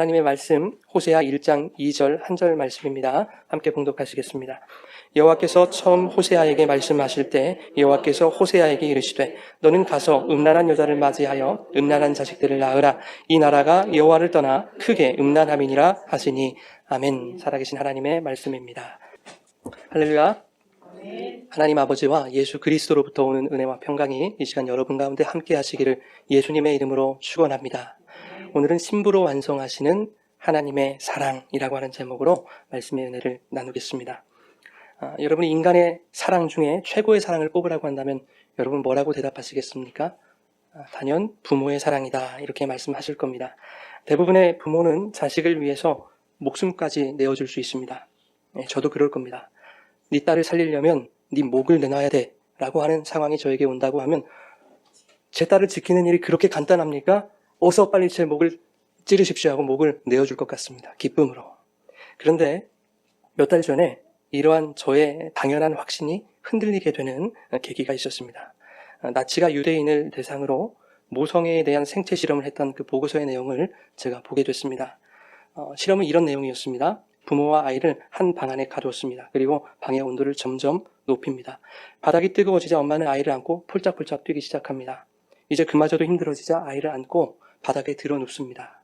하나님의 말씀 호세아 1장 2절 1절 말씀입니다. 함께 봉독하시겠습니다. 여호와께서 처음 호세아에게 말씀하실 때 여호와께서 호세아에게 이르시되 너는 가서 음란한 여자를 맞이하여 음란한 자식들을 낳으라. 이 나라가 여호와를 떠나 크게 음란함이니라 하시니. 아멘. 살아계신 하나님의 말씀입니다. 할렐루야. 하나님 아버지와 예수 그리스도로부터 오는 은혜와 평강이 이 시간 여러분 가운데 함께 하시기를 예수님의 이름으로 축원합니다. 오늘은 신부로 완성하시는 하나님의 사랑이라고 하는 제목으로 말씀의 은혜를 나누겠습니다. 여러분이 인간의 사랑 중에 최고의 사랑을 꼽으라고 한다면 여러분 뭐라고 대답하시겠습니까? 단연 부모의 사랑이다, 이렇게 말씀하실 겁니다. 대부분의 부모는 자식을 위해서 목숨까지 내어줄 수 있습니다. 저도 그럴 겁니다. 네 딸을 살리려면 네 목을 내놔야 돼 라고 하는 상황이 저에게 온다고 하면 제 딸을 지키는 일이 그렇게 간단합니까? 어서 빨리 제 목을 찌르십시오 하고 목을 내어줄 것 같습니다. 기쁨으로. 그런데 몇 달 전에 이러한 저의 당연한 확신이 흔들리게 되는 계기가 있었습니다. 나치가 유대인을 대상으로 모성애에 대한 생체 실험을 했던 그 보고서의 내용을 제가 보게 됐습니다. 실험은 이런 내용이었습니다. 부모와 아이를 한 방 안에 가두었습니다. 그리고 방의 온도를 점점 높입니다. 바닥이 뜨거워지자 엄마는 아이를 안고 폴짝폴짝 뛰기 시작합니다. 이제 그마저도 힘들어지자 아이를 안고 바닥에 들어 눕습니다.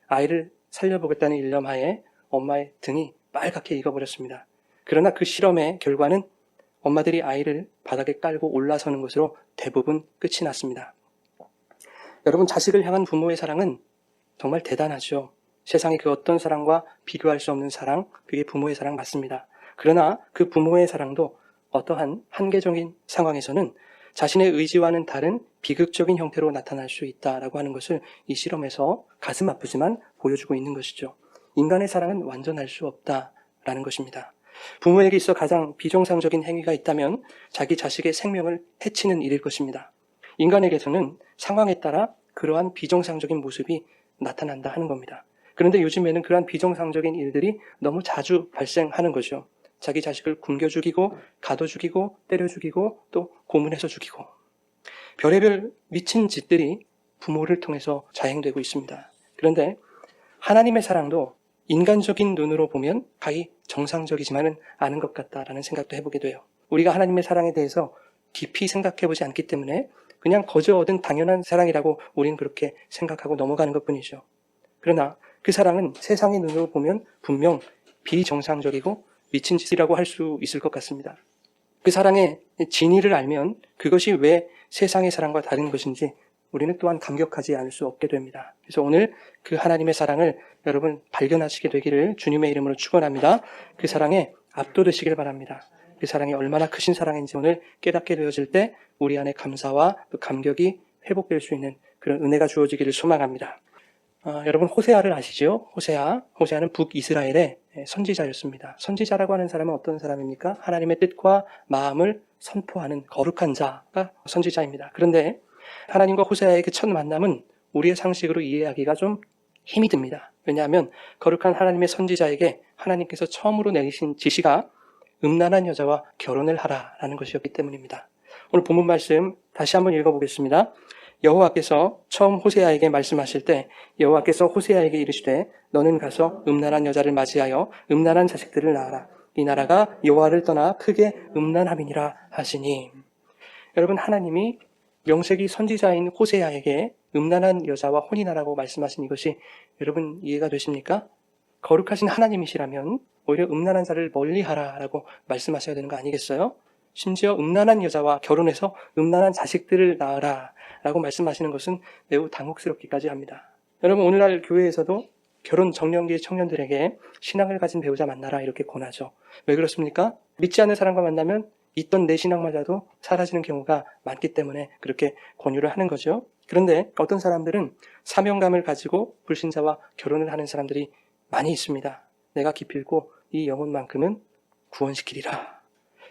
아이를 살려보겠다는 일념하에 엄마의 등이 빨갛게 익어버렸습니다. 그러나 그 실험의 결과는 엄마들이 아이를 바닥에 깔고 올라서는 것으로 대부분 끝이 났습니다. 여러분, 자식을 향한 부모의 사랑은 정말 대단하죠. 세상에 그 어떤 사랑과 비교할 수 없는 사랑, 그게 부모의 사랑 맞습니다. 그러나 그 부모의 사랑도 어떠한 한계적인 상황에서는 자신의 의지와는 다른 비극적인 형태로 나타날 수 있다라고 하는 것을 이 실험에서 가슴 아프지만 보여주고 있는 것이죠. 인간의 사랑은 완전할 수 없다라는 것입니다. 부모에게 있어 가장 비정상적인 행위가 있다면 자기 자식의 생명을 해치는 일일 것입니다. 인간에게서는 상황에 따라 그러한 비정상적인 모습이 나타난다 하는 겁니다. 그런데 요즘에는 그러한 비정상적인 일들이 너무 자주 발생하는 거죠. 자기 자식을 굶겨 죽이고, 가둬 죽이고, 때려 죽이고, 또 고문해서 죽이고. 별의별 미친 짓들이 부모를 통해서 자행되고 있습니다. 그런데 하나님의 사랑도 인간적인 눈으로 보면 가히 정상적이지만은 않은 것 같다라는 생각도 해보게 돼요. 우리가 하나님의 사랑에 대해서 깊이 생각해보지 않기 때문에 그냥 거저 얻은 당연한 사랑이라고 우리는 그렇게 생각하고 넘어가는 것뿐이죠. 그러나 그 사랑은 세상의 눈으로 보면 분명 비정상적이고 미친 짓이라고 할 수 있을 것 같습니다. 그 사랑의 진위를 알면 그것이 왜 세상의 사랑과 다른 것인지 우리는 또한 감격하지 않을 수 없게 됩니다. 그래서 오늘 그 하나님의 사랑을 여러분 발견하시게 되기를 주님의 이름으로 축원합니다. 그 사랑에 압도되시길 바랍니다. 그 사랑이 얼마나 크신 사랑인지 오늘 깨닫게 되어질 때 우리 안에 감사와 또 감격이 회복될 수 있는 그런 은혜가 주어지기를 소망합니다. 여러분 호세아를 아시죠? 호세아는 북이스라엘의 선지자였습니다. 선지자라고 하는 사람은 어떤 사람입니까? 하나님의 뜻과 마음을 선포하는 거룩한 자가 선지자입니다. 그런데 하나님과 호세아의 그 첫 만남은 우리의 상식으로 이해하기가 좀 힘이 듭니다. 왜냐하면 거룩한 하나님의 선지자에게 하나님께서 처음으로 내리신 지시가 음란한 여자와 결혼을 하라라는 것이었기 때문입니다. 오늘 본문 말씀 다시 한번 읽어보겠습니다. 여호와께서 처음 호세아에게 말씀하실 때 여호와께서 호세아에게 이르시되 너는 가서 음란한 여자를 맞이하여 음란한 자식들을 낳아라. 이 나라가 여호와를 떠나 크게 음란함이니라 하시니. 여러분, 하나님이 명색이 선지자인 호세아에게 음란한 여자와 혼인하라고 말씀하신 이것이 여러분 이해가 되십니까? 거룩하신 하나님이시라면 오히려 음란한 자를 멀리하라라고 말씀하셔야 되는 거 아니겠어요? 심지어 음란한 여자와 결혼해서 음란한 자식들을 낳아라 라고 말씀하시는 것은 매우 당혹스럽기까지 합니다. 여러분, 오늘날 교회에서도 결혼 정년기의 청년들에게 신앙을 가진 배우자 만나라 이렇게 권하죠. 왜 그렇습니까? 믿지 않는 사람과 만나면 있던 내 신앙마저도 사라지는 경우가 많기 때문에 그렇게 권유를 하는 거죠. 그런데 어떤 사람들은 사명감을 가지고 불신자와 결혼을 하는 사람들이 많이 있습니다. 내가 기필코 이 영혼만큼은 구원시키리라.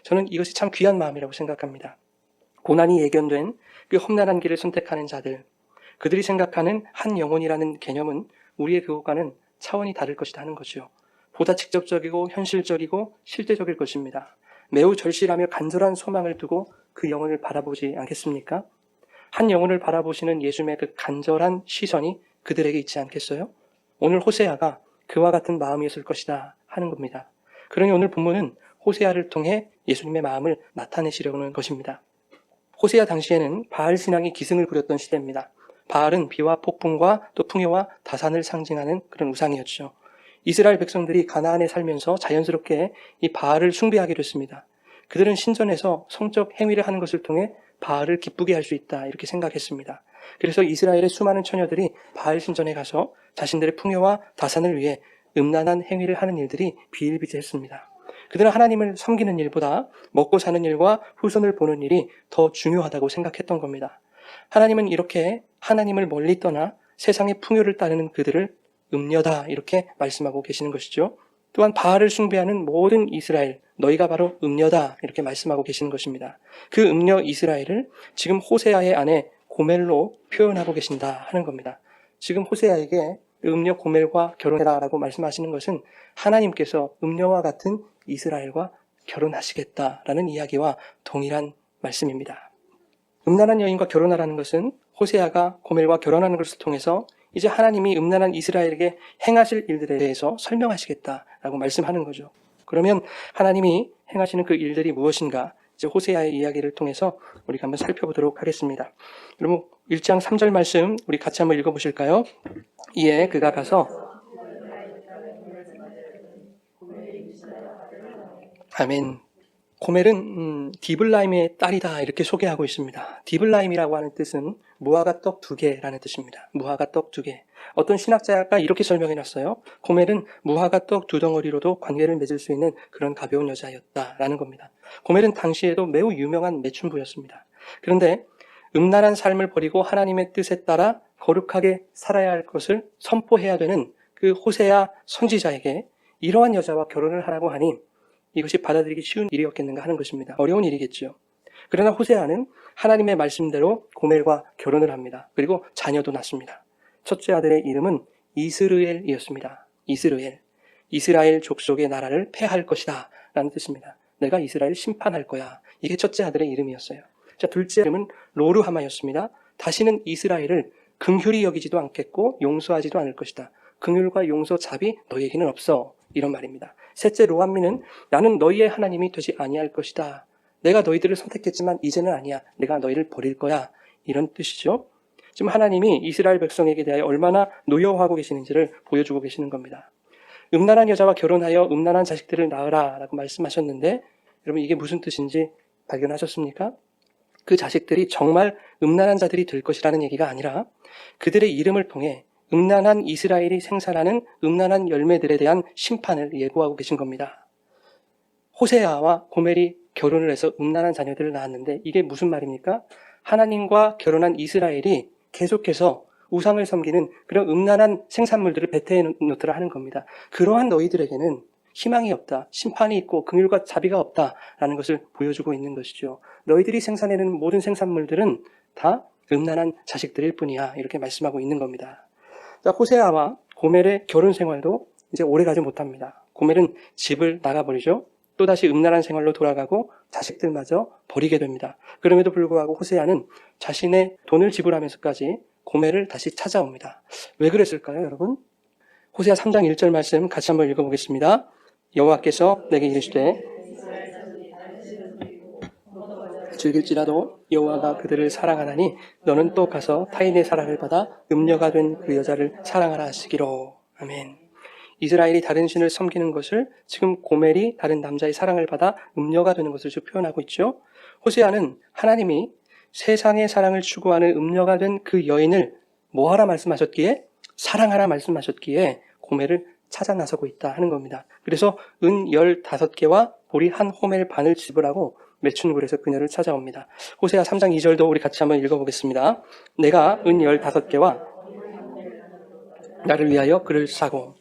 저는 이것이 참 귀한 마음이라고 생각합니다. 고난이 예견된 그 험난한 길을 선택하는 자들, 그들이 생각하는 한 영혼이라는 개념은 우리의 그것과는 차원이 다를 것이다 하는 거죠. 보다 직접적이고 현실적이고 실제적일 것입니다. 매우 절실하며 간절한 소망을 두고 그 영혼을 바라보지 않겠습니까? 한 영혼을 바라보시는 예수님의 그 간절한 시선이 그들에게 있지 않겠어요? 오늘 호세아가 그와 같은 마음이었을 것이다 하는 겁니다. 그러니 오늘 본문은 호세아를 통해 예수님의 마음을 나타내시려는 것입니다. 호세아 당시에는 바알 신앙이 기승을 부렸던 시대입니다. 바알은 비와 폭풍과 또 풍요와 다산을 상징하는 그런 우상이었죠. 이스라엘 백성들이 가나안에 살면서 자연스럽게 이 바알을 숭배하게 됐습니다. 그들은 신전에서 성적 행위를 하는 것을 통해 바알을 기쁘게 할 수 있다 이렇게 생각했습니다. 그래서 이스라엘의 수많은 처녀들이 바알 신전에 가서 자신들의 풍요와 다산을 위해 음란한 행위를 하는 일들이 비일비재했습니다. 그들은 하나님을 섬기는 일보다 먹고 사는 일과 후손을 보는 일이 더 중요하다고 생각했던 겁니다. 하나님은 이렇게 하나님을 멀리 떠나 세상의 풍요를 따르는 그들을 음녀다 이렇게 말씀하고 계시는 것이죠. 또한 바알을 숭배하는 모든 이스라엘, 너희가 바로 음녀다 이렇게 말씀하고 계시는 것입니다. 그 음녀 이스라엘을 지금 호세아의 아내 고멜로 표현하고 계신다 하는 겁니다. 지금 호세아에게 음녀 고멜과 결혼해라라고 말씀하시는 것은 하나님께서 음녀와 같은 이스라엘과 결혼하시겠다라는 이야기와 동일한 말씀입니다. 음란한 여인과 결혼하라는 것은 호세아가 고멜과 결혼하는 것을 통해서 이제 하나님이 음란한 이스라엘에게 행하실 일들에 대해서 설명하시겠다라고 말씀하는 거죠. 그러면 하나님이 행하시는 그 일들이 무엇인가? 이제 호세아의 이야기를 통해서 우리가 한번 살펴보도록 하겠습니다. 여러분 1장 3절 말씀 우리 같이 한번 읽어보실까요? 이에 그가 가서 아멘. 고멜은 디블라임의 딸이다 이렇게 소개하고 있습니다. 디블라임이라고 하는 뜻은 무화과 떡 2개라는 뜻입니다. 무화과 떡 2개. 어떤 신학자가 이렇게 설명해놨어요. 고멜은 무화과 떡 2덩어리로도 관계를 맺을 수 있는 그런 가벼운 여자였다라는 겁니다. 고멜은 당시에도 매우 유명한 매춘부였습니다. 그런데 음란한 삶을 버리고 하나님의 뜻에 따라 거룩하게 살아야 할 것을 선포해야 되는 그 호세아 선지자에게 이러한 여자와 결혼을 하라고 하니 이것이 받아들이기 쉬운 일이었겠는가 하는 것입니다. 어려운 일이겠죠. 그러나 호세아는 하나님의 말씀대로 고멜과 결혼을 합니다. 그리고 자녀도 낳습니다. 첫째 아들의 이름은 이스르엘이었습니다. 이스르엘. 이스라엘 족속의 나라를 폐할 것이다 라는 뜻입니다. 내가 이스라엘 심판할 거야. 이게 첫째 아들의 이름이었어요. 자, 둘째 이름은 로르하마였습니다. 다시는 이스라엘을 긍휼히 여기지도 않겠고 용서하지도 않을 것이다. 긍휼과 용서 자비 너희에게는 없어. 이런 말입니다. 셋째 로암미는 나는 너희의 하나님이 되지 아니할 것이다. 내가 너희들을 선택했지만 이제는 아니야. 내가 너희를 버릴 거야. 이런 뜻이죠. 지금 하나님이 이스라엘 백성에게 대하여 얼마나 노여워하고 계시는지를 보여주고 계시는 겁니다. 음란한 여자와 결혼하여 음란한 자식들을 낳으라 라고 말씀하셨는데 여러분 이게 무슨 뜻인지 발견하셨습니까? 그 자식들이 정말 음란한 자들이 될 것이라는 얘기가 아니라 그들의 이름을 통해 음란한 이스라엘이 생산하는 음란한 열매들에 대한 심판을 예고하고 계신 겁니다. 호세아와 고멜이 결혼을 해서 음란한 자녀들을 낳았는데 이게 무슨 말입니까? 하나님과 결혼한 이스라엘이 계속해서 우상을 섬기는 그런 음란한 생산물들을 배태해 놓더라 하는 겁니다. 그러한 너희들에게는 희망이 없다, 심판이 있고 긍휼과 자비가 없다라는 것을 보여주고 있는 것이죠. 너희들이 생산해내는 모든 생산물들은 다 음란한 자식들일 뿐이야 이렇게 말씀하고 있는 겁니다. 자, 호세아와 고멜의 결혼 생활도 이제 오래 가지 못합니다. 고멜은 집을 나가버리죠. 또다시 음란한 생활로 돌아가고 자식들마저 버리게 됩니다. 그럼에도 불구하고 호세아는 자신의 돈을 지불하면서까지 고멜을 다시 찾아옵니다. 왜 그랬을까요, 여러분? 호세아 3장 1절 말씀 같이 한번 읽어보겠습니다. 여호와께서 내게 이르시되 즐길지라도 여호와가 그들을 사랑하나니 너는 또 가서 타인의 사랑을 받아 음녀가 된 그 여자를 사랑하라 하시기로. 아멘. 이스라엘이 다른 신을 섬기는 것을 지금 고멜이 다른 남자의 사랑을 받아 음녀가 되는 것을 표현하고 있죠. 호세아는 하나님이 세상의 사랑을 추구하는 음녀가 된 그 여인을 뭐하라 말씀하셨기에? 사랑하라 말씀하셨기에 고멜을 찾아 나서고 있다 하는 겁니다. 그래서 은 15개와 보리 한 호멜 반을 지불하고 매춘굴에서 그녀를 찾아옵니다. 호세아 3장 2절도 우리 같이 한번 읽어보겠습니다. 내가 은 15개와 나를 위하여 그를 사고.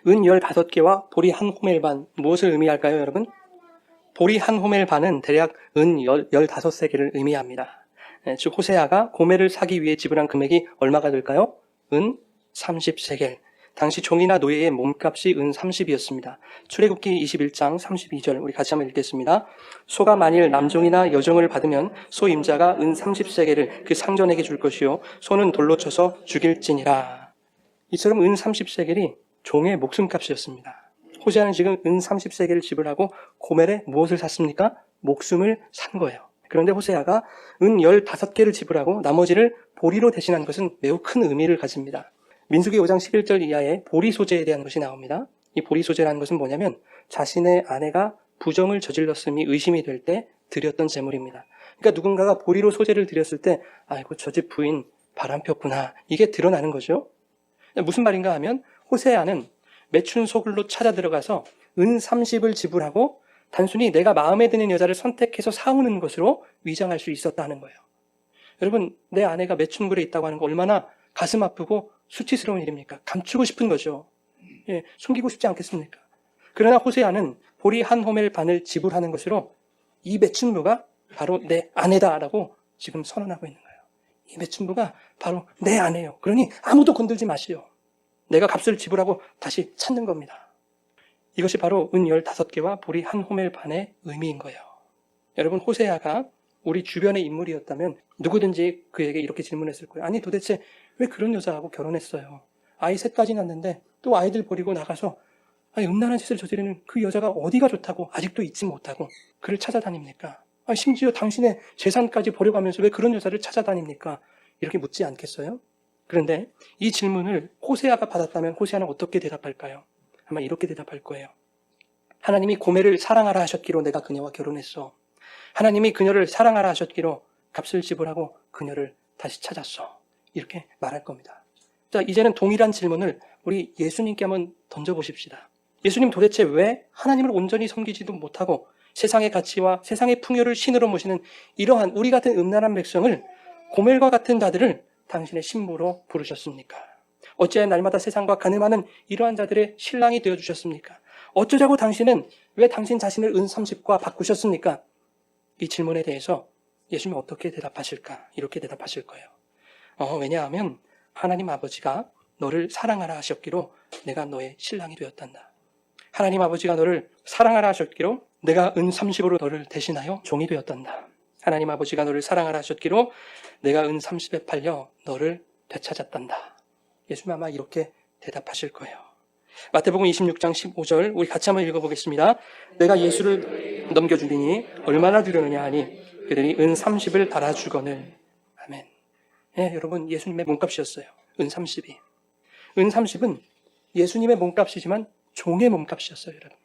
은 15개와 보리 한 호멜 반, 무엇을 의미할까요, 여러분? 보리 한 호멜 반은 대략 은 15세겔을 의미합니다. 즉 호세아가 고멜을 사기 위해 지불한 금액이 얼마가 될까요? 은 30세겔. 당시 종이나 노예의 몸값이 은 30이었습니다. 출애굽기 21장 32절 우리 같이 한번 읽겠습니다. 소가 만일 남종이나 여종을 받으면 소 임자가 은 30세겔을 그 상전에게 줄 것이요 소는 돌로 쳐서 죽일지니라. 이처럼 은 30세겔이 종의 목숨값이었습니다. 호세아는 지금 은 30세겔을 지불하고 고멜에 무엇을 샀습니까? 목숨을 산 거예요. 그런데 호세아가 은 15개를 지불하고 나머지를 보리로 대신한 것은 매우 큰 의미를 가집니다. 민수기 5장 11절 이하에 보리 소재에 대한 것이 나옵니다. 이 보리 소재라는 것은 뭐냐면 자신의 아내가 부정을 저질렀음이 의심이 될 때 드렸던 제물입니다. 그러니까 누군가가 보리로 소재를 드렸을 때 아이고 저 집 부인 바람 폈구나, 이게 드러나는 거죠. 무슨 말인가 하면 호세아는 매춘 소굴로 찾아 들어가서 은 30을 지불하고 단순히 내가 마음에 드는 여자를 선택해서 사오는 것으로 위장할 수 있었다는 거예요. 여러분, 내 아내가 매춘굴에 있다고 하는 거 얼마나 가슴 아프고 수치스러운 일입니까? 감추고 싶은 거죠. 예, 숨기고 싶지 않겠습니까? 그러나 호세아는 보리 한 호멜 반을 지불하는 것으로 이 매춘부가 바로 내 아내다라고 지금 선언하고 있는 거예요. 이 매춘부가 바로 내 아내예요. 그러니 아무도 건들지 마시오. 내가 값을 지불하고 다시 찾는 겁니다. 이것이 바로 은 15개와 보리 한 호멜 반의 의미인 거예요. 여러분, 호세아가 우리 주변의 인물이었다면 누구든지 그에게 이렇게 질문했을 거예요. 아니 도대체 왜 그런 여자하고 결혼했어요? 아이 셋까지 낳는데 또 아이들 버리고 나가서 음란한 짓을 저지르는 그 여자가 어디가 좋다고 아직도 잊지 못하고 그를 찾아다닙니까? 심지어 당신의 재산까지 버려가면서 왜 그런 여자를 찾아다닙니까? 이렇게 묻지 않겠어요? 그런데 이 질문을 호세아가 받았다면 호세아는 어떻게 대답할까요? 아마 이렇게 대답할 거예요. 하나님이 고멜을 사랑하라 하셨기로 내가 그녀와 결혼했어. 하나님이 그녀를 사랑하라 하셨기로 값을 지불하고 그녀를 다시 찾았어. 이렇게 말할 겁니다. 자, 이제는 동일한 질문을 우리 예수님께 한번 던져보십시다. 예수님, 도대체 왜 하나님을 온전히 섬기지도 못하고 세상의 가치와 세상의 풍요를 신으로 모시는 이러한 우리 같은 음란한 백성을, 고멜과 같은 자들을 당신의 신부로 부르셨습니까? 어찌하여 날마다 세상과 가늠하는 이러한 자들의 신랑이 되어주셨습니까? 어쩌자고 당신은 왜 당신 자신을 은 30과 바꾸셨습니까? 이 질문에 대해서 예수님이 어떻게 대답하실까? 이렇게 대답하실 거예요. 왜냐하면 하나님 아버지가 너를 사랑하라 하셨기로 내가 너의 신랑이 되었단다. 하나님 아버지가 너를 사랑하라 하셨기로 내가 은 30으로 너를 대신하여 종이 되었단다. 하나님 아버지가 너를 사랑하라 하셨기로 내가 은 30에 팔려 너를 되찾았단다. 예수님 아마 이렇게 대답하실 거예요. 마태복음 26장 15절 우리 같이 한번 읽어보겠습니다. 내가 예수를 넘겨주리니 얼마나 두려느냐 하니 그들이 은 30을 달아주거늘. 아멘. 네, 여러분, 예수님의 몸값이었어요. 은 30이. 은 30은 예수님의 몸값이지만 종의 몸값이었어요, 여러분.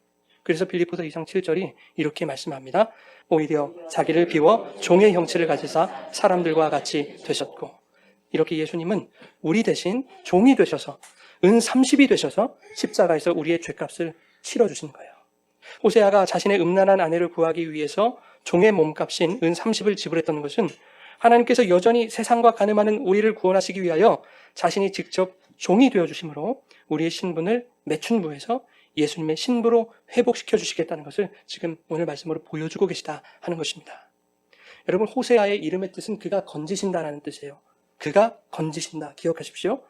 그래서 빌립보서 2장 7절이 이렇게 말씀합니다. 오히려 자기를 비워 종의 형체를 가지사 사람들과 같이 되셨고, 이렇게 예수님은 우리 대신 종이 되셔서 은 30이 되셔서 십자가에서 우리의 죄값을 치러주신 거예요. 호세아가 자신의 음란한 아내를 구하기 위해서 종의 몸값인 은 30을 지불했던 것은 하나님께서 여전히 세상과 가늠하는 우리를 구원하시기 위하여 자신이 직접 종이 되어주심으로 우리의 신분을 매춘부에서 예수님의 신부로 회복시켜 주시겠다는 것을 지금 오늘 말씀으로 보여주고 계시다 하는 것입니다. 여러분, 호세아의 이름의 뜻은 그가 건지신다라는 뜻이에요. 그가 건지신다. 기억하십시오.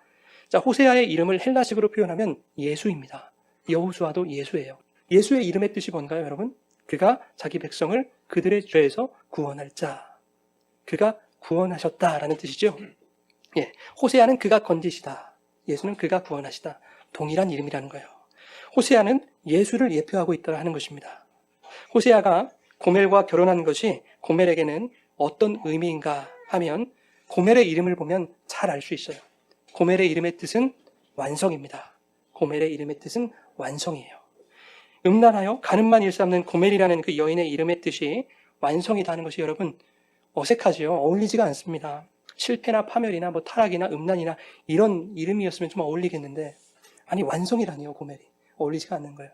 자, 호세아의 이름을 헬라식으로 표현하면 예수입니다. 여호수아도 예수예요. 예수의 이름의 뜻이 뭔가요, 여러분? 그가 자기 백성을 그들의 죄에서 구원할 자. 그가 구원하셨다라는 뜻이죠. 예, 호세아는 그가 건지시다. 예수는 그가 구원하시다. 동일한 이름이라는 거예요. 호세아는 예수를 예표하고 있다고 하는 것입니다. 호세아가 고멜과 결혼한 것이 고멜에게는 어떤 의미인가 하면 고멜의 이름을 보면 잘 알 수 있어요. 고멜의 이름의 뜻은 완성입니다. 고멜의 이름의 뜻은 완성이에요. 음란하여 가늠만 일삼는 고멜이라는 그 여인의 이름의 뜻이 완성이다 하는 것이 여러분 어색하지요. 어울리지가 않습니다. 실패나 파멸이나 타락이나 음란이나 이런 이름이었으면 좀 어울리겠는데 아니 완성이라니요. 고멜이 어울리지가 않는 거예요.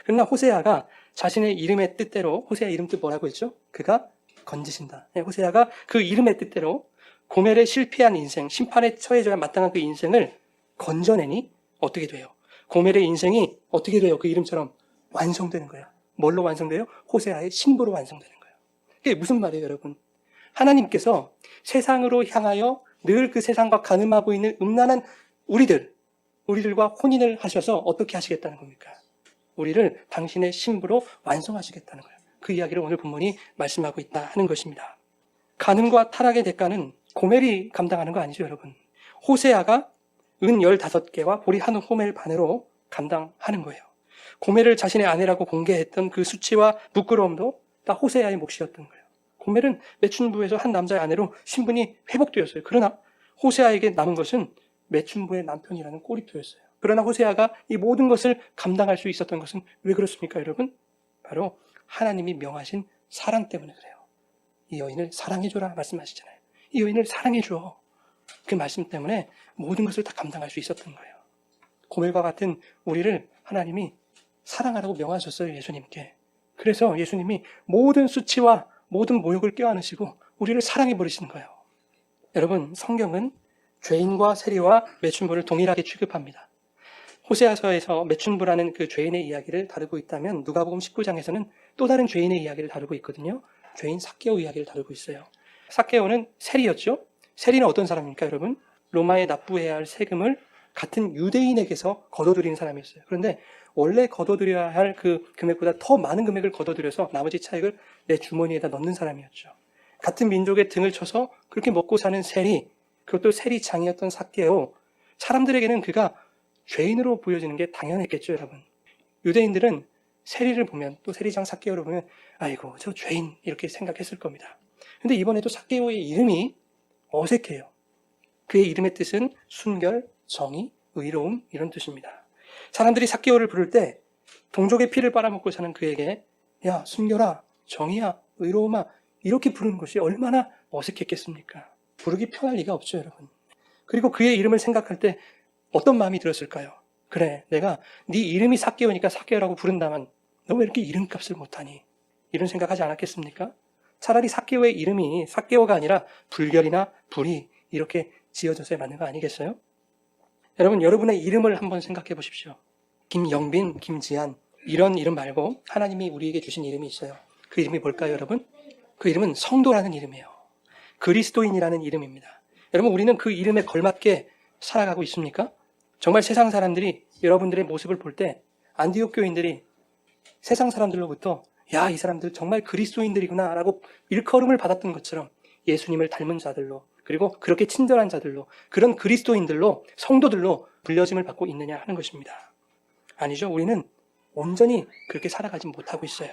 그러나 호세아가 자신의 이름의 뜻대로 호세아 이름 뜻 뭐라고 했죠? 그가 건지신다. 호세아가 그 이름의 뜻대로 고멜의 실패한 인생, 심판에 처해져야 마땅한 그 인생을 건져내니 어떻게 돼요? 고멜의 인생이 어떻게 돼요? 그 이름처럼 완성되는 거야. 뭘로 완성돼요? 호세아의 신부로 완성되는 거예요. 이게 무슨 말이에요, 여러분? 하나님께서 세상으로 향하여 늘 그 세상과 가늠하고 있는 음란한 우리들과 혼인을 하셔서 어떻게 하시겠다는 겁니까? 우리를 당신의 신부로 완성하시겠다는 거예요. 그 이야기를 오늘 본문이 말씀하고 있다 하는 것입니다. 가늠과 타락의 대가는 고멜이 감당하는 거 아니죠, 여러분? 호세아가 은 15개와 보리 한 호멜 반으로 감당하는 거예요. 고멜을 자신의 아내라고 공개했던 그 수치와 부끄러움도 다 호세아의 몫이었던 거예요. 고멜은 매춘부에서 한 남자의 아내로 신분이 회복되었어요. 그러나 호세아에게 남은 것은 매춘부의 남편이라는 꼬리표였어요. 그러나 호세아가 이 모든 것을 감당할 수 있었던 것은 왜 그렇습니까, 여러분? 바로 하나님이 명하신 사랑 때문에 그래요. 이 여인을 사랑해줘라 말씀하시잖아요. 이 여인을 사랑해줘. 그 말씀 때문에 모든 것을 다 감당할 수 있었던 거예요. 고멜과 같은 우리를 하나님이 사랑하라고 명하셨어요, 예수님께. 그래서 예수님이 모든 수치와 모든 모욕을 껴안으시고 우리를 사랑해 버리시는 거예요. 여러분, 성경은 죄인과 세리와 매춘부를 동일하게 취급합니다. 호세아서에서 매춘부라는 그 죄인의 이야기를 다루고 있다면 누가복음 19장에서는 또 다른 죄인의 이야기를 다루고 있거든요. 죄인 삭개오 이야기를 다루고 있어요. 삭개오는 세리였죠. 세리는 어떤 사람입니까, 여러분? 로마에 납부해야 할 세금을 같은 유대인에게서 거둬들이는 사람이었어요. 그런데 원래 거둬들여야 할 그 금액보다 더 많은 금액을 거둬들여서 나머지 차익을 내 주머니에다 넣는 사람이었죠. 같은 민족의 등을 쳐서 그렇게 먹고 사는 세리, 그것도 세리장이었던 삭개오, 사람들에게는 그가 죄인으로 보여지는 게 당연했겠죠, 여러분. 유대인들은 세리를 보면, 또 세리장 삭개오를 보면 아이고 저 죄인 이렇게 생각했을 겁니다. 근데 이번에도 삭개오의 이름이 어색해요. 그의 이름의 뜻은 순결, 정의, 의로움 이런 뜻입니다. 사람들이 삭개오를 부를 때 동족의 피를 빨아먹고 사는 그에게 야 순결아, 정의야, 의로움아 이렇게 부르는 것이 얼마나 어색했겠습니까? 부르기 편할 리가 없죠, 여러분. 그리고 그의 이름을 생각할 때 어떤 마음이 들었을까요? 그래, 내가 네 이름이 삭개오니까 삭개오라고 부른다면 너 왜 이렇게 이름값을 못하니? 이런 생각하지 않았겠습니까? 차라리 삭개오의 이름이 삭개오가 아니라 불결이나 불이 이렇게 지어져서 맞는 거 아니겠어요? 여러분, 여러분의 이름을 한번 생각해 보십시오. 김영빈, 김지한 이런 이름 말고 하나님이 우리에게 주신 이름이 있어요. 그 이름이 뭘까요, 여러분? 그 이름은 성도라는 이름이에요. 그리스도인이라는 이름입니다. 여러분, 우리는 그 이름에 걸맞게 살아가고 있습니까? 정말 세상 사람들이 여러분들의 모습을 볼 때 안디옥 교인들이 세상 사람들로부터 야, 이 사람들 정말 그리스도인들이구나 라고 일컬음을 받았던 것처럼 예수님을 닮은 자들로, 그리고 그렇게 친절한 자들로, 그런 그리스도인들로, 성도들로 불려짐을 받고 있느냐 하는 것입니다. 아니죠. 우리는 온전히 그렇게 살아가지 못하고 있어요.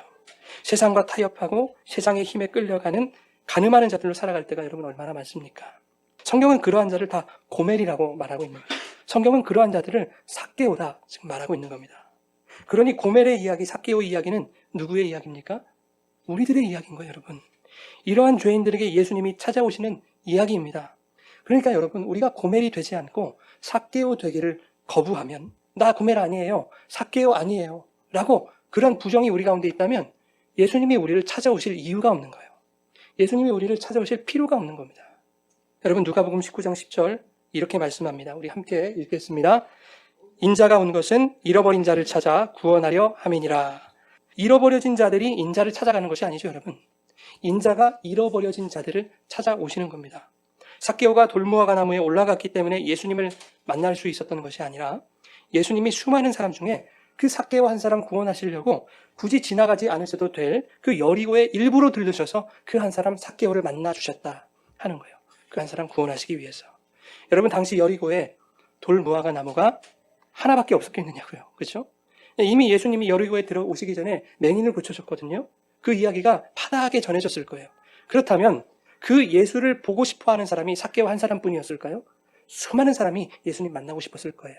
세상과 타협하고 세상의 힘에 끌려가는 가늠하는 자들로 살아갈 때가 여러분 얼마나 많습니까? 성경은 그러한 자를 다 고멜이라고 말하고 있는 거예요. 성경은 그러한 자들을 삭개오다 지금 말하고 있는 겁니다. 그러니 고멜의 이야기, 삭개오의 이야기는 누구의 이야기입니까? 우리들의 이야기인 거예요, 여러분. 이러한 죄인들에게 예수님이 찾아오시는 이야기입니다. 그러니까 여러분, 우리가 고멜이 되지 않고 삭개오 되기를 거부하면 나 고멜 아니에요, 삭개오 아니에요 라고 그런 부정이 우리 가운데 있다면 예수님이 우리를 찾아오실 이유가 없는 거예요. 예수님이 우리를 찾아오실 필요가 없는 겁니다. 여러분, 누가복음 19장 10절 이렇게 말씀합니다. 우리 함께 읽겠습니다. 인자가 온 것은 잃어버린 자를 찾아 구원하려 함이니라. 잃어버려진 자들이 인자를 찾아가는 것이 아니죠, 여러분. 인자가 잃어버려진 자들을 찾아오시는 겁니다. 삭개오가 돌무화과 나무에 올라갔기 때문에 예수님을 만날 수 있었던 것이 아니라 예수님이 수많은 사람 중에 그 삭개오 한 사람 구원하시려고 굳이 지나가지 않으셔도 될 그 여리고에 일부러 들르셔서 그 한 사람 삭개오를 만나 주셨다 하는 거예요. 그 한 사람 구원하시기 위해서. 여러분, 당시 여리고에 돌무화과 나무가 하나밖에 없었겠느냐고요. 그렇죠? 이미 예수님이 여리고에 들어오시기 전에 맹인을 고쳐줬거든요. 그 이야기가 파다하게 전해졌을 거예요. 그렇다면 그 예수를 보고 싶어하는 사람이 삭개오 한 사람뿐이었을까요? 수많은 사람이 예수님 만나고 싶었을 거예요.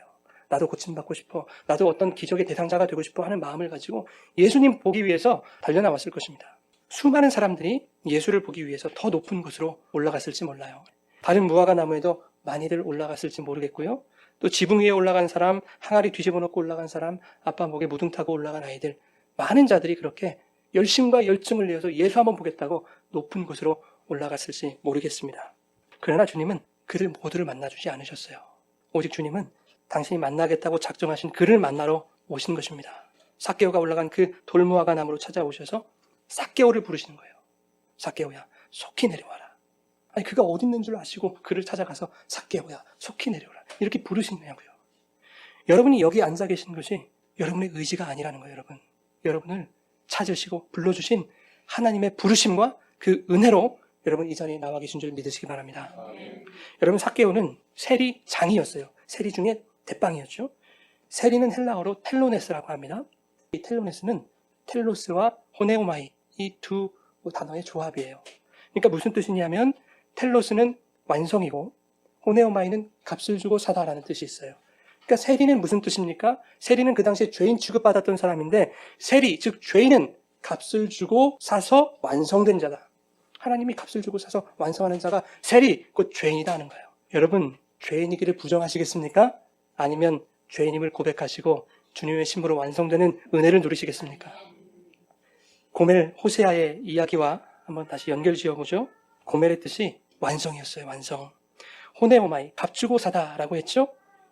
나도 고침받고 싶어, 나도 어떤 기적의 대상자가 되고 싶어 하는 마음을 가지고 예수님 보기 위해서 달려나왔을 것입니다. 수많은 사람들이 예수를 보기 위해서 더 높은 곳으로 올라갔을지 몰라요. 다른 무화과 나무에도 많이들 올라갔을지 모르겠고요. 또 지붕 위에 올라간 사람, 항아리 뒤집어 놓고 올라간 사람, 아빠 목에 무등 타고 올라간 아이들, 많은 자들이 그렇게 열심과 열정을 내어서 예수 한번 보겠다고 높은 곳으로 올라갔을지 모르겠습니다. 그러나 주님은 그들 모두를 만나주지 않으셨어요. 오직 주님은 당신이 만나겠다고 작정하신 그를 만나러 오신 것입니다. 삭개오가 올라간 그 돌무화과 나무로 찾아오셔서 삭개오를 부르시는 거예요. 삭개오야, 속히 내려와라. 아니, 그가 어디 있는 줄 아시고 그를 찾아가서 삭개오야, 속히 내려오라 이렇게 부르시냐고요. 여러분이 여기 앉아 계신 것이 여러분의 의지가 아니라는 거예요. 여러분을 찾으시고 불러주신 하나님의 부르심과 그 은혜로 여러분 이 자리에 나와 계신 줄 믿으시기 바랍니다. 여러분, 삭개오는 세리장이었어요. 세리 중에 대빵이었죠. 세리는 헬라어로 텔로네스라고 합니다. 이 텔로네스는 텔로스와 호네오마이 이 두 단어의 조합이에요. 그러니까 무슨 뜻이냐면 텔로스는 완성이고 호네오마이는 값을 주고 사다라는 뜻이 있어요. 그러니까 세리는 무슨 뜻입니까? 세리는 그 당시에 죄인 취급받았던 사람인데 세리, 즉 죄인은 값을 주고 사서 완성된 자다. 하나님이 값을 주고 사서 완성하는 자가 세리, 곧 죄인이다 하는 거예요. 여러분, 죄인이기를 부정하시겠습니까? 아니면 죄인임을 고백하시고 주님의 신부로 완성되는 은혜를 누리시겠습니까? 고멜 호세아의 이야기와 한번 다시 연결 지어보죠. 고멜의 뜻이 완성이었어요. 완성. 호네오마이, 값 주고 사다라고 했죠.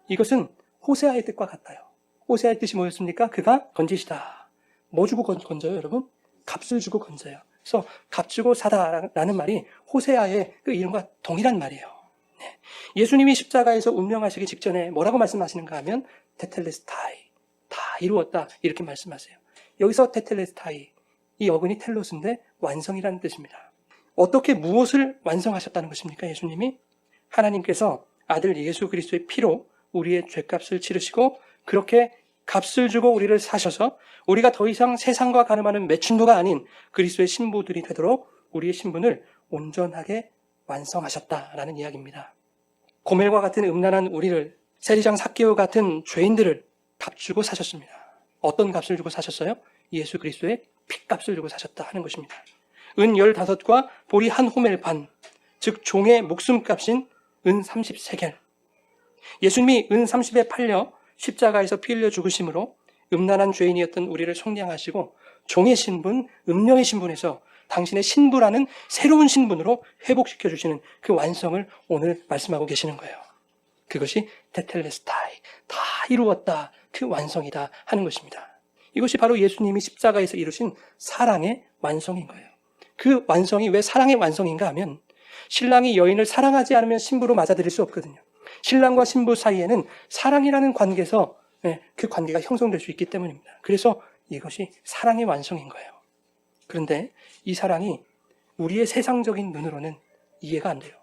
이것은 호세아의 뜻과 같아요. 호세아의 뜻이 뭐였습니까? 그가 건지시다. 뭐 주고 건져요, 여러분? 값을 주고 건져요. 그래서 값 주고 사다라는 말이 호세아의 그 이름과 동일한 말이에요. 네. 예수님이 십자가에서 운명하시기 직전에 뭐라고 말씀하시는가 하면 테텔레스타이, 다 이루었다 이렇게 말씀하세요. 여기서 테텔레스타이, 이 어근이 텔로스인데 완성이라는 뜻입니다. 어떻게 무엇을 완성하셨다는 것입니까? 예수님이 하나님께서 아들 예수 그리스도의 피로 우리의 죄값을 치르시고 그렇게 값을 주고 우리를 사셔서 우리가 더 이상 세상과 가늠하는 매춘부가 아닌 그리스도의 신부들이 되도록 우리의 신분을 온전하게 완성하셨다라는 이야기입니다. 고멜과 같은 음란한 우리를, 세리장 삭개오 같은 죄인들을 값 주고 사셨습니다. 어떤 값을 주고 사셨어요? 예수 그리스도의 핏값을 주고 사셨다 하는 것입니다. 은 15과 보리 한 호멜 반, 즉 종의 목숨값인 은 30세겔. 예수님이 은 30에 팔려 십자가에서 피 흘려 죽으심으로 음란한 죄인이었던 우리를 속량하시고 종의 신분, 음령의 신분에서 당신의 신부라는 새로운 신분으로 회복시켜 주시는 그 완성을 오늘 말씀하고 계시는 거예요. 그것이 테텔레스타이, 다 이루었다, 그 완성이다 하는 것입니다. 이것이 바로 예수님이 십자가에서 이루신 사랑의 완성인 거예요. 그 완성이 왜 사랑의 완성인가 하면 신랑이 여인을 사랑하지 않으면 신부로 맞아들일 수 없거든요. 신랑과 신부 사이에는 사랑이라는 관계에서 그 관계가 형성될 수 있기 때문입니다. 그래서 이것이 사랑의 완성인 거예요. 그런데 이 사랑이 우리의 세상적인 눈으로는 이해가 안 돼요.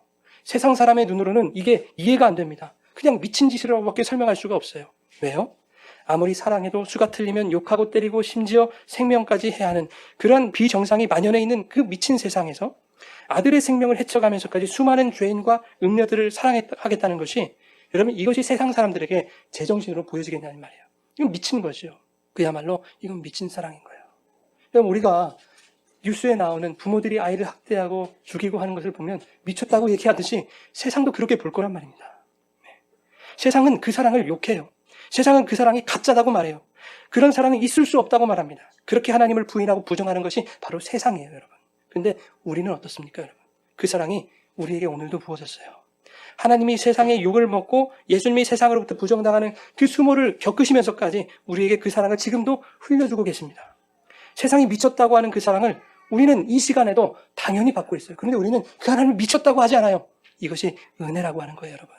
세상 사람의 눈으로는 이게 이해가 안 됩니다. 그냥 미친 짓이라고밖에 설명할 수가 없어요. 왜요? 아무리 사랑해도 수가 틀리면 욕하고 때리고 심지어 생명까지 해야 하는 그런 비정상이 만연해 있는 그 미친 세상에서 아들의 생명을 해쳐가면서까지 수많은 죄인과 음녀들을 사랑하겠다는 것이, 여러분, 이것이 세상 사람들에게 제정신으로 보여지겠냐는 말이에요. 이건 미친 거죠. 그야말로 이건 미친 사랑인 거예요. 그럼 우리가 뉴스에 나오는 부모들이 아이를 학대하고 죽이고 하는 것을 보면 미쳤다고 얘기하듯이 세상도 그렇게 볼 거란 말입니다. 세상은 그 사랑을 욕해요. 세상은 그 사랑이 가짜다고 말해요. 그런 사랑은 있을 수 없다고 말합니다. 그렇게 하나님을 부인하고 부정하는 것이 바로 세상이에요, 여러분. 근데 우리는 어떻습니까, 여러분? 그 사랑이 우리에게 오늘도 부어졌어요. 하나님이 세상의 욕을 먹고 예수님이 세상으로부터 부정당하는 그 수모를 겪으시면서까지 우리에게 그 사랑을 지금도 흘려주고 계십니다. 세상이 미쳤다고 하는 그 사랑을 우리는 이 시간에도 당연히 받고 있어요. 그런데 우리는 그 하나님을 미쳤다고 하지 않아요. 이것이 은혜라고 하는 거예요, 여러분.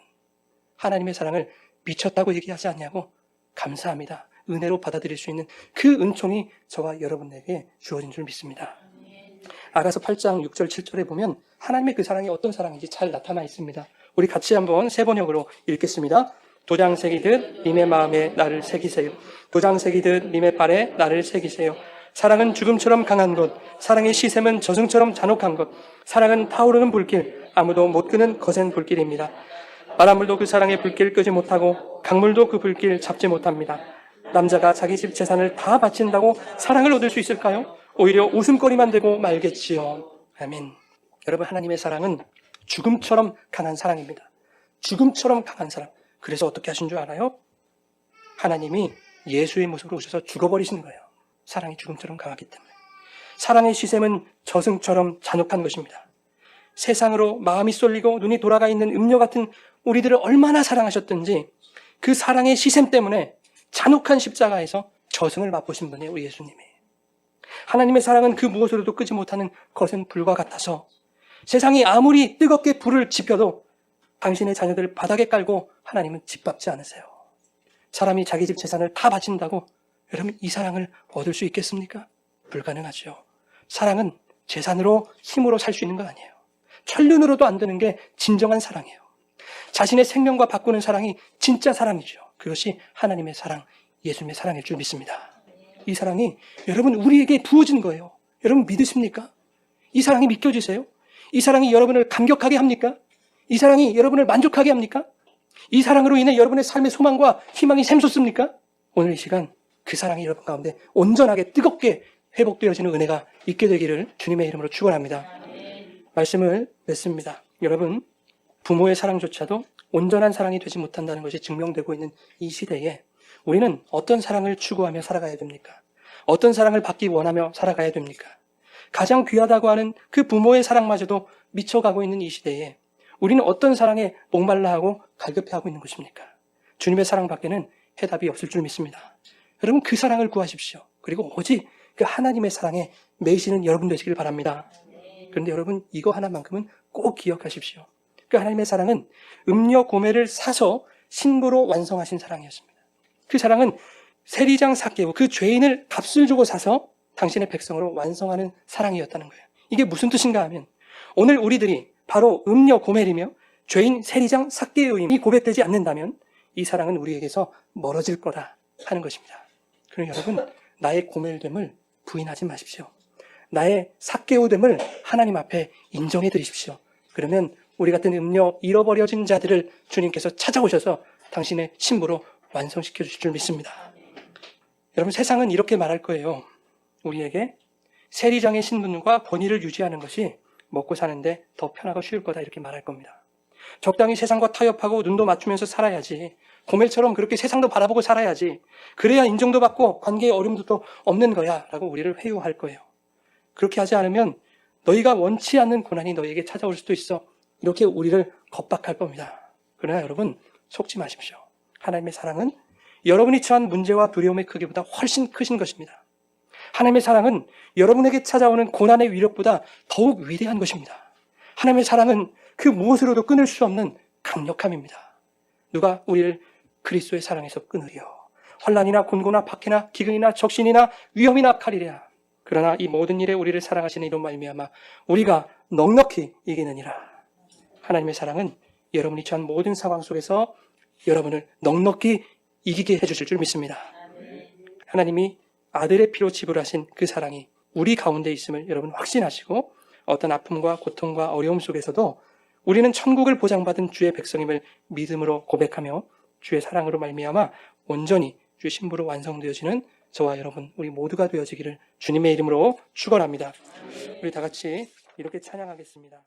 하나님의 사랑을 미쳤다고 얘기하지 않냐고 감사합니다. 은혜로 받아들일 수 있는 그 은총이 저와 여러분에게 주어진 줄 믿습니다. 아가서 8장 6절 7절에 보면 하나님의 그 사랑이 어떤 사랑인지 잘 나타나 있습니다. 우리 같이 한번 세 번역으로 읽겠습니다. 도장 새기듯 님의 마음에 나를 새기세요. 도장 새기듯 님의 발에 나를 새기세요. 사랑은 죽음처럼 강한 것, 사랑의 시샘은 저승처럼 잔혹한 것, 사랑은 타오르는 불길, 아무도 못 끄는 거센 불길입니다. 바닷물도 그 사랑의 불길 끄지 못하고 강물도 그 불길 잡지 못합니다. 남자가 자기 집 재산을 다 바친다고 사랑을 얻을 수 있을까요? 오히려 웃음거리만 되고 말겠지요. 아멘. 여러분, 하나님의 사랑은 죽음처럼 강한 사랑입니다. 죽음처럼 강한 사랑. 그래서 어떻게 하신 줄 알아요? 하나님이 예수의 모습으로 오셔서 죽어버리신 거예요. 사랑이 죽음처럼 강하기 때문에. 사랑의 시샘은 저승처럼 잔혹한 것입니다. 세상으로 마음이 쏠리고 눈이 돌아가 있는 음녀 같은 우리들을 얼마나 사랑하셨든지 그 사랑의 시샘 때문에 잔혹한 십자가에서 저승을 맛보신 분이에요, 우리 예수님이. 하나님의 사랑은 그 무엇으로도 끄지 못하는 거센 불과 같아서 세상이 아무리 뜨겁게 불을 지펴도 당신의 자녀들을 바닥에 깔고 하나님은 짓밟지 않으세요. 사람이 자기 집 재산을 다 바친다고 여러분 이 사랑을 얻을 수 있겠습니까? 불가능하죠. 사랑은 재산으로 힘으로 살 수 있는 건 아니에요. 천륜으로도 안 되는 게 진정한 사랑이에요. 자신의 생명과 바꾸는 사랑이 진짜 사랑이죠. 그것이 하나님의 사랑, 예수님의 사랑일 줄 믿습니다. 이 사랑이 여러분 우리에게 부어진 거예요. 여러분 믿으십니까? 이 사랑이 믿겨지세요? 이 사랑이 여러분을 감격하게 합니까? 이 사랑이 여러분을 만족하게 합니까? 이 사랑으로 인해 여러분의 삶의 소망과 희망이 샘솟습니까? 오늘 이 시간 그 사랑이 여러분 가운데 온전하게 뜨겁게 회복되어지는 은혜가 있게 되기를 주님의 이름으로 축원합니다. 말씀을 맺습니다. 여러분, 부모의 사랑조차도 온전한 사랑이 되지 못한다는 것이 증명되고 있는 이 시대에 우리는 어떤 사랑을 추구하며 살아가야 됩니까? 어떤 사랑을 받기 원하며 살아가야 됩니까? 가장 귀하다고 하는 그 부모의 사랑마저도 미쳐가고 있는 이 시대에 우리는 어떤 사랑에 목말라하고 갈급해하고 있는 것입니까? 주님의 사랑밖에는 해답이 없을 줄 믿습니다. 여러분 그 사랑을 구하십시오. 그리고 오직 그 하나님의 사랑에 매이시는 여러분 되시길 바랍니다. 그런데 여러분 이거 하나만큼은 꼭 기억하십시오. 그 하나님의 사랑은 음료 고매를 사서 신부로 완성하신 사랑이었습니다. 그 사랑은 세리장 삭개오, 그 죄인을 값을 주고 사서 당신의 백성으로 완성하는 사랑이었다는 거예요. 이게 무슨 뜻인가 하면 오늘 우리들이 바로 음료 고멜이며 죄인 세리장 삭개오임이 고백되지 않는다면 이 사랑은 우리에게서 멀어질 거다 하는 것입니다. 그럼 여러분 나의 고멜됨을 부인하지 마십시오. 나의 삭개오됨을 하나님 앞에 인정해 드리십시오. 그러면 우리 같은 음료 잃어버려진 자들을 주님께서 찾아오셔서 당신의 신부로 완성시켜 주실 줄 믿습니다. 여러분 세상은 이렇게 말할 거예요. 우리에게 세리장의 신분과 권위를 유지하는 것이 먹고 사는데 더 편하고 쉬울 거다 이렇게 말할 겁니다. 적당히 세상과 타협하고 눈도 맞추면서 살아야지. 고멜처럼 그렇게 세상도 바라보고 살아야지. 그래야 인정도 받고 관계에 어려움도 또 없는 거야 라고 우리를 회유할 거예요. 그렇게 하지 않으면 너희가 원치 않는 고난이 너희에게 찾아올 수도 있어. 이렇게 우리를 겁박할 겁니다. 그러나 여러분 속지 마십시오. 하나님의 사랑은 여러분이 처한 문제와 두려움의 크기보다 훨씬 크신 것입니다. 하나님의 사랑은 여러분에게 찾아오는 고난의 위력보다 더욱 위대한 것입니다. 하나님의 사랑은 그 무엇으로도 끊을 수 없는 강력함입니다. 누가 우리를 그리스도의 사랑에서 끊으리요? 환난이나 곤고나 박해나 기근이나 적신이나 위험이나 칼이랴. 그러나 이 모든 일에 우리를 사랑하시는 이로 말미암아 우리가 넉넉히 이기느니라. 하나님의 사랑은 여러분이 처한 모든 상황 속에서 여러분을 넉넉히 이기게 해주실 줄 믿습니다. 하나님이 아들의 피로 지불하신 그 사랑이 우리 가운데 있음을 여러분 확신하시고 어떤 아픔과 고통과 어려움 속에서도 우리는 천국을 보장받은 주의 백성임을 믿음으로 고백하며 주의 사랑으로 말미암아 온전히 주의 신부로 완성되어지는 저와 여러분 우리 모두가 되어지기를 주님의 이름으로 축원합니다. 우리 다 같이 이렇게 찬양하겠습니다.